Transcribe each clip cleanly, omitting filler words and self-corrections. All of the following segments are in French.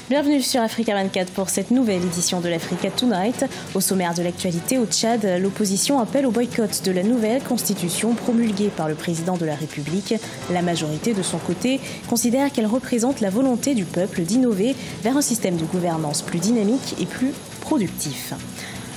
Bienvenue sur Africa 24 pour cette nouvelle édition de l'Africa Tonight. Au sommaire de l'actualité au Tchad, l'opposition appelle au boycott de la nouvelle constitution promulguée par le président de la République. La majorité, de son côté, considère qu'elle représente la volonté du peuple d'innover vers un système de gouvernance plus dynamique et plus productif.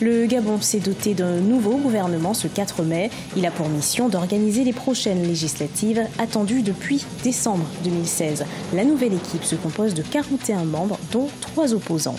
Le Gabon s'est doté d'un nouveau gouvernement ce 4 mai. Il a pour mission d'organiser les prochaines législatives attendues depuis décembre 2016. La nouvelle équipe se compose de 41 membres, dont 3 opposants.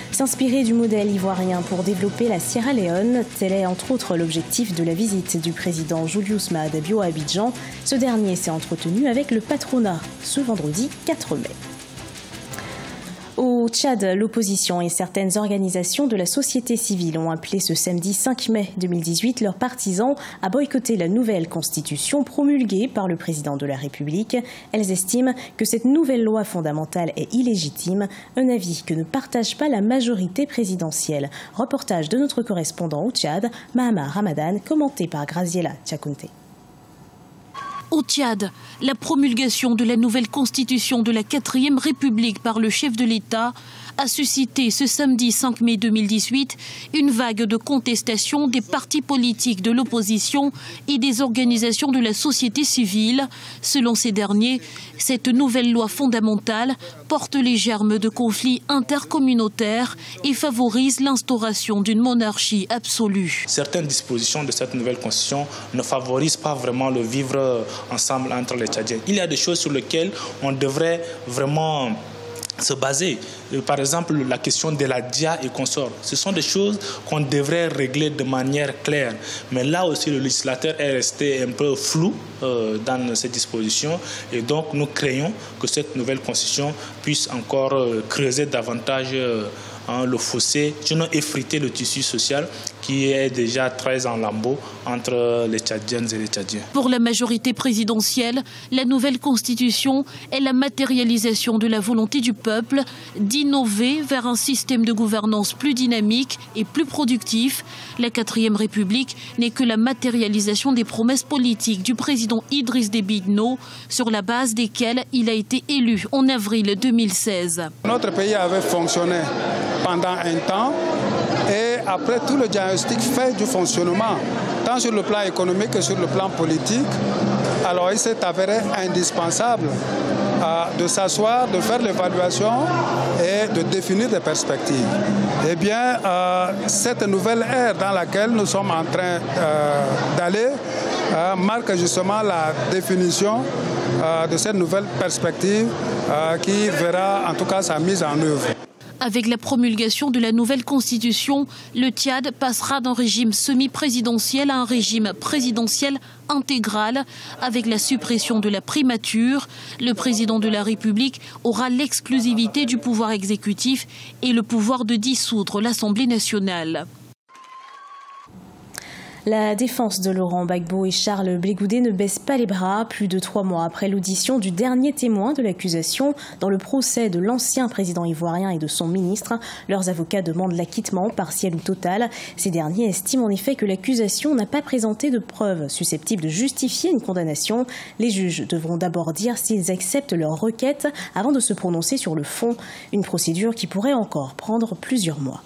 S'inspirer du modèle ivoirien pour développer la Sierra Leone, tel est entre autres l'objectif de la visite du président Julius Maada Bio à Abidjan. Ce dernier s'est entretenu avec le patronat ce vendredi 4 mai. Au Tchad, l'opposition et certaines organisations de la société civile ont appelé ce samedi 5 mai 2018 leurs partisans à boycotter la nouvelle constitution promulguée par le président de la République. Elles estiment que cette nouvelle loi fondamentale est illégitime, un avis que ne partage pas la majorité présidentielle. Reportage de notre correspondant au Tchad, Mahama Ramadan, commenté par Graziella Tchakounté. Au Tchad, la promulgation de la nouvelle constitution de la 4e République par le chef de l'État a suscité ce samedi 5 mai 2018 une vague de contestation des partis politiques de l'opposition et des organisations de la société civile. Selon ces derniers, cette nouvelle loi fondamentale porte les germes de conflits intercommunautaires et favorise l'instauration d'une monarchie absolue. Certaines dispositions de cette nouvelle constitution ne favorisent pas vraiment le vivre ensemble entre les Tchadiens. Il y a des choses sur lesquelles on devrait vraiment se baser. Par exemple, la question de la dia et consorts. Ce sont des choses qu'on devrait régler de manière claire. Mais là aussi, le législateur est resté un peu flou dans ces dispositions. Et donc, nous craignons que cette nouvelle constitution puisse encore creuser davantage le fossé, sinon effriter le tissu social qui est déjà très en lambeaux entre les Tchadiennes et les Tchadiens. Pour la majorité présidentielle, la nouvelle constitution est la matérialisation de la volonté du peuple d'innover vers un système de gouvernance plus dynamique et plus productif. La 4e République n'est que la matérialisation des promesses politiques du président Idriss Déby Itno, sur la base desquelles il a été élu en avril 2016. Notre pays avait fonctionné pendant un temps et après tout le diagnostic fait du fonctionnement, tant sur le plan économique que sur le plan politique, alors il s'est avéré indispensable de s'asseoir, de faire l'évaluation et de définir des perspectives. Eh bien, cette nouvelle ère dans laquelle nous sommes en train d'aller marque justement la définition de cette nouvelle perspective qui verra en tout cas sa mise en œuvre. Avec la promulgation de la nouvelle constitution, le Tchad passera d'un régime semi-présidentiel à un régime présidentiel intégral. Avec la suppression de la primature, le président de la République aura l'exclusivité du pouvoir exécutif et le pouvoir de dissoudre l'Assemblée nationale. La défense de Laurent Gbagbo et Charles Blé Goudé ne baisse pas les bras. Plus de 3 mois après l'audition du dernier témoin de l'accusation dans le procès de l'ancien président ivoirien et de son ministre, leurs avocats demandent l'acquittement partiel ou total. Ces derniers estiment en effet que l'accusation n'a pas présenté de preuves susceptibles de justifier une condamnation. Les juges devront d'abord dire s'ils acceptent leur requête avant de se prononcer sur le fond. Une procédure qui pourrait encore prendre plusieurs mois.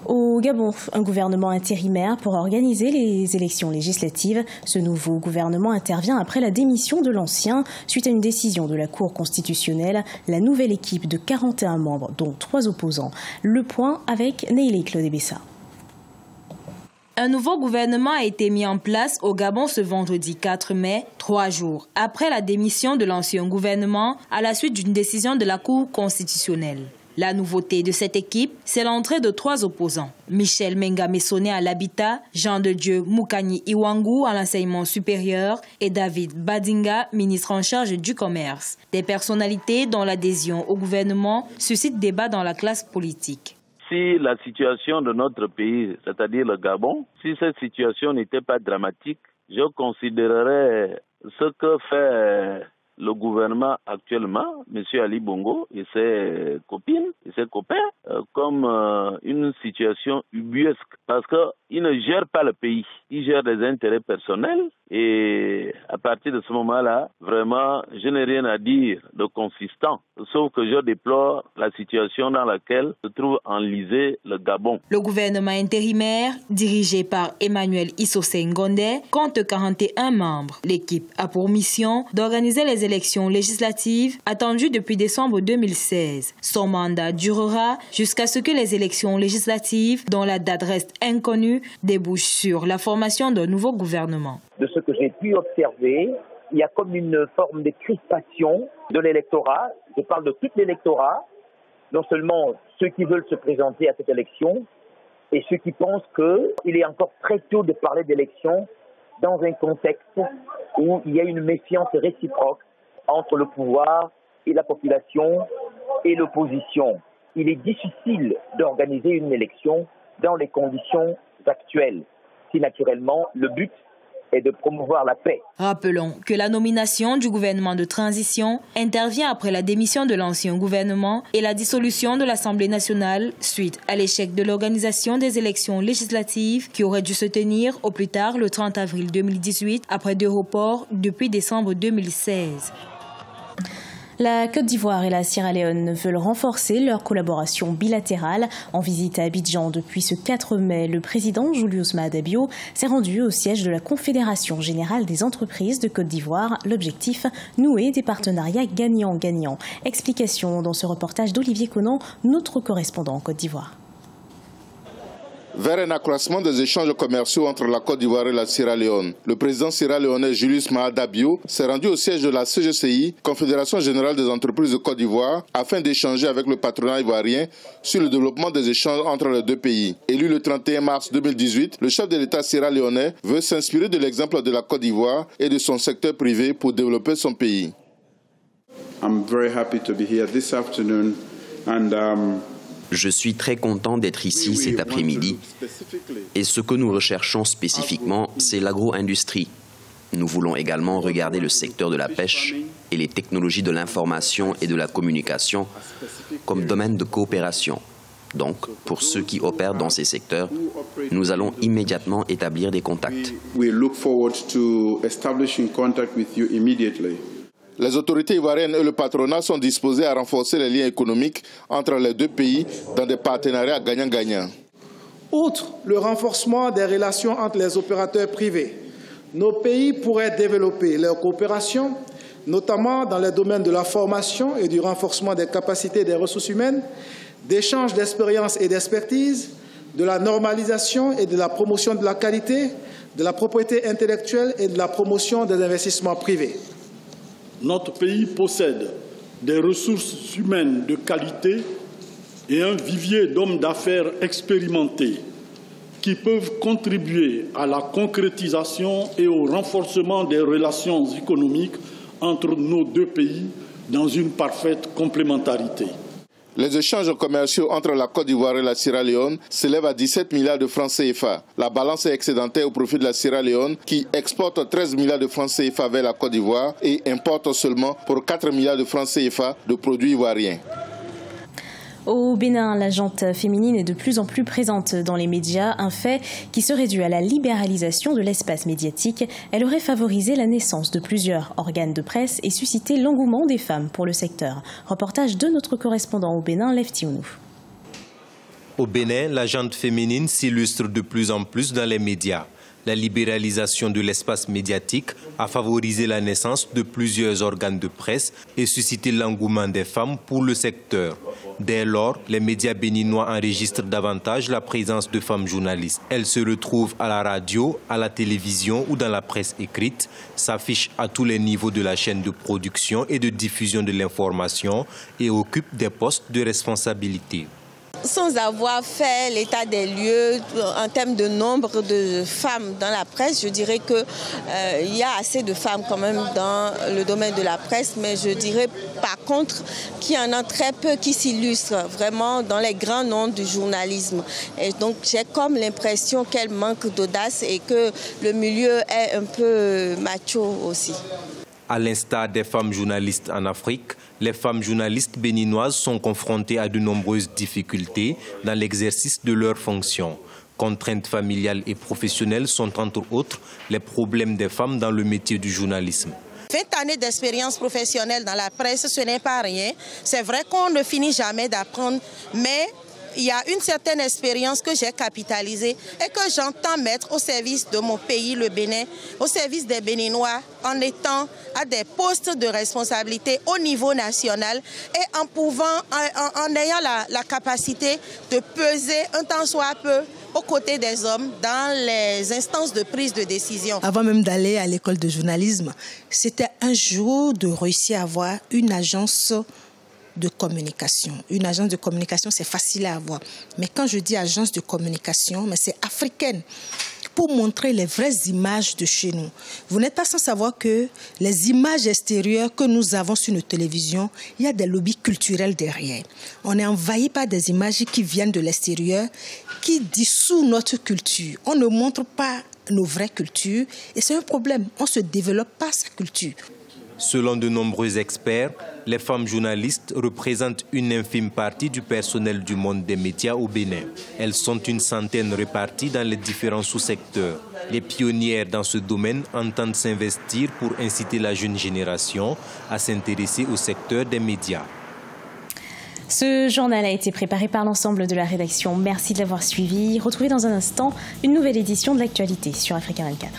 Au Gabon, un gouvernement intérimaire pour organiser les élections législatives. Ce nouveau gouvernement intervient après la démission de l'ancien. Suite à une décision de la Cour constitutionnelle, la nouvelle équipe de 41 membres, dont 3 opposants. Le point avec Neilé Claude-Bessa. Un nouveau gouvernement a été mis en place au Gabon ce vendredi 4 mai, 3 jours après la démission de l'ancien gouvernement à la suite d'une décision de la Cour constitutionnelle. La nouveauté de cette équipe, c'est l'entrée de 3 opposants. Michel Menga Messonné à l'habitat, Jean de Dieu Moukani Iwangu à l'enseignement supérieur et David Badinga, ministre en charge du commerce. Des personnalités dont l'adhésion au gouvernement suscite débat dans la classe politique. Si la situation de notre pays, c'est-à-dire le Gabon, si cette situation n'était pas dramatique, je considérerais ce que fait le gouvernement actuellement, M. Ali Bongo et ses copines et ses copains, comme une situation ubuesque. Parce qu'ils ne gèrent pas le pays, ils gèrent des intérêts personnels. Et à partir de ce moment-là, vraiment, je n'ai rien à dire de consistant. Sauf que je déplore la situation dans laquelle se trouve enlisé le Gabon. Le gouvernement intérimaire, dirigé par Emmanuel Issosé Ngondé, compte 41 membres. L'équipe a pour mission d'organiser les élections législatives attendues depuis décembre 2016. Son mandat durera jusqu'à ce que les élections législatives, dont la date reste inconnue, débouchent sur la formation d'un nouveau gouvernement. De ce que j'ai pu observer, il y a comme une forme de crispation de l'électorat. Je parle de tout l'électorat, non seulement ceux qui veulent se présenter à cette élection et ceux qui pensent qu'il est encore très tôt de parler d'élection dans un contexte où il y a une méfiance réciproque entre le pouvoir et la population et l'opposition. Il est difficile d'organiser une élection dans les conditions actuelles, si naturellement le but et de promouvoir la paix. Rappelons que la nomination du gouvernement de transition intervient après la démission de l'ancien gouvernement et la dissolution de l'Assemblée nationale suite à l'échec de l'organisation des élections législatives qui auraient dû se tenir au plus tard le 30 avril 2018 après 2 reports depuis décembre 2016. La Côte d'Ivoire et la Sierra Leone veulent renforcer leur collaboration bilatérale. En visite à Abidjan depuis ce 4 mai, le président Julius Maada Bio s'est rendu au siège de la Confédération générale des entreprises de Côte d'Ivoire. L'objectif, nouer des partenariats gagnant-gagnant. Explication dans ce reportage d'Olivier Conan, notre correspondant en Côte d'Ivoire. Vers un accroissement des échanges commerciaux entre la Côte d'Ivoire et la Sierra Leone, le président sierra-léonais Julius Maada Bio s'est rendu au siège de la CGCI, Confédération générale des entreprises de Côte d'Ivoire, afin d'échanger avec le patronat ivoirien sur le développement des échanges entre les deux pays. Élu le 31 mars 2018, le chef de l'État sierra-léonais veut s'inspirer de l'exemple de la Côte d'Ivoire et de son secteur privé pour développer son pays. Je suis très content d'être ici cet après-midi et ce que nous recherchons spécifiquement, c'est l'agro-industrie. Nous voulons également regarder le secteur de la pêche et les technologies de l'information et de la communication comme domaine de coopération. Donc, pour ceux qui opèrent dans ces secteurs, nous allons immédiatement établir des contacts. Les autorités ivoiriennes et le patronat sont disposés à renforcer les liens économiques entre les deux pays dans des partenariats gagnant-gagnant. Outre le renforcement des relations entre les opérateurs privés, nos pays pourraient développer leur coopération, notamment dans les domaines de la formation et du renforcement des capacités des ressources humaines, d'échange d'expériences et d'expertise, de la normalisation et de la promotion de la qualité, de la propriété intellectuelle et de la promotion des investissements privés. Notre pays possède des ressources humaines de qualité et un vivier d'hommes d'affaires expérimentés qui peuvent contribuer à la concrétisation et au renforcement des relations économiques entre nos deux pays dans une parfaite complémentarité. Les échanges commerciaux entre la Côte d'Ivoire et la Sierra Leone s'élèvent à 17 milliards de francs CFA. La balance est excédentaire au profit de la Sierra Leone qui exporte 13 milliards de francs CFA vers la Côte d'Ivoire et importe seulement pour 4 milliards de francs CFA de produits ivoiriens. Au Bénin, la gente féminine est de plus en plus présente dans les médias, un fait qui serait dû à la libéralisation de l'espace médiatique. Elle aurait favorisé la naissance de plusieurs organes de presse et suscité l'engouement des femmes pour le secteur. Reportage de notre correspondant au Bénin, Lefty Ounou. Au Bénin, la gente féminine s'illustre de plus en plus dans les médias. La libéralisation de l'espace médiatique a favorisé la naissance de plusieurs organes de presse et suscité l'engouement des femmes pour le secteur. Dès lors, les médias béninois enregistrent davantage la présence de femmes journalistes. Elles se retrouvent à la radio, à la télévision ou dans la presse écrite, s'affichent à tous les niveaux de la chaîne de production et de diffusion de l'information et occupent des postes de responsabilité. Sans avoir fait l'état des lieux en termes de nombre de femmes dans la presse, je dirais qu'il y a assez de femmes quand même dans le domaine de la presse, mais je dirais par contre qu'il y en a très peu qui s'illustrent vraiment dans les grands noms du journalisme. Et donc j'ai comme l'impression qu'elle manque d'audace et que le milieu est un peu macho aussi. À l'instar des femmes journalistes en Afrique, les femmes journalistes béninoises sont confrontées à de nombreuses difficultés dans l'exercice de leurs fonctions. Contraintes familiales et professionnelles sont entre autres les problèmes des femmes dans le métier du journalisme. 20 années d'expérience professionnelle dans la presse, ce n'est pas rien. C'est vrai qu'on ne finit jamais d'apprendre, mais il y a une certaine expérience que j'ai capitalisée et que j'entends mettre au service de mon pays, le Bénin, au service des Béninois, en étant à des postes de responsabilité au niveau national et en ayant la capacité de peser un tant soit peu aux côtés des hommes dans les instances de prise de décision. Avant même d'aller à l'école de journalisme, c'était un jour de réussir à avoir une agence de communication. Une agence de communication, c'est facile à avoir. Mais quand je dis agence de communication, c'est africaine, pour montrer les vraies images de chez nous. Vous n'êtes pas sans savoir que les images extérieures que nous avons sur nos télévisions, il y a des lobbies culturels derrière. On est envahi par des images qui viennent de l'extérieur, qui dissouent notre culture. On ne montre pas nos vraies cultures et c'est un problème. On ne se développe pas sa culture. Selon de nombreux experts, les femmes journalistes représentent une infime partie du personnel du monde des médias au Bénin. Elles sont une centaine réparties dans les différents sous-secteurs. Les pionnières dans ce domaine entendent s'investir pour inciter la jeune génération à s'intéresser au secteur des médias. Ce journal a été préparé par l'ensemble de la rédaction. Merci de l'avoir suivi. Retrouvez dans un instant une nouvelle édition de l'actualité sur Africa 24.